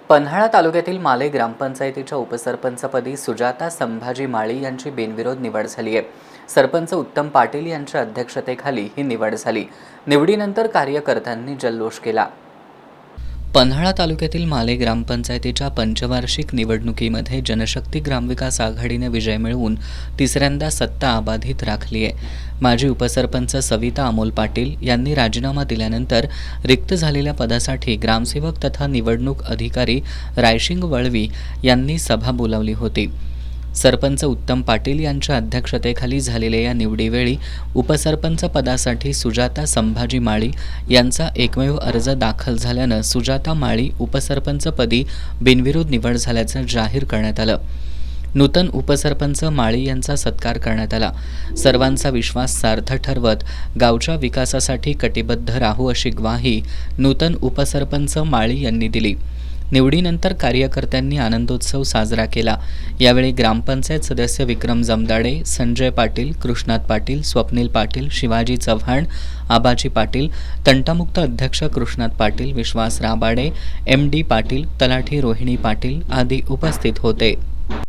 पन्हाळा तालुक्यातील माले ग्रामपंचायतीच्या उपसरपंचपदी सुजाता संभाजी माळी यांची बिनविरोध निवड झाली आहे. सरपंच उत्तम पाटील यांच्या अध्यक्षतेखाली ही निवड झाली. निवडीनंतर कार्यकर्त्यांनी जल्लोष केला. पन्हाळा तालुक्यातील माले ग्रामपंचायतीच्या पंचवार्षिक निवडणुकीमध्ये जनशक्ती ग्रामविकास आघाडीने विजय मिळवून तिसऱ्यांदा सत्ता अबाधित राखली आहे. माजी उपसरपंच सविता अमोल पाटील यांनी राजीनामा दिल्यानंतर रिक्त झालेल्या पदासाठी ग्रामसेवक तथा निवडणूक अधिकारी रायशिंग वळवी यांनी सभा बोलावली होती. सरपंच उत्तम पाटील यांच्या अध्यक्षतेखाली झालेल्या या निवडीवेळी उपसरपंच पदासाठी सुजाता संभाजी माळी यांचा एकमेव अर्ज दाखल झाल्यानं सुजाता माळी उपसरपंचपदी बिनविरोध निवड झाल्याचं जाहीर करण्यात आलं. नूतन उपसरपंच माळी यांचा सत्कार करण्यात आला. सर्वांचा विश्वास सार्थ ठरवत गावच्या विकासासाठी कटिबद्ध राहू अशी ग्वाही नूतन उपसरपंच माळी यांनी दिली. निवडीनंतर कार्यकर्त्यांनी आनंदोत्सव साजरा केला. यावेळी ग्रामपंचायत सदस्य विक्रम जमदाडे, संजय पाटील, कृष्णात पाटील, स्वप्नील पाटील, शिवाजी चव्हाण, आबाजी पाटील, तंटामुक्त अध्यक्ष कृष्णात पाटील, विश्वास राबाडे, MD पाटील, तलाठी रोहिणी पाटील आदी उपस्थित होते.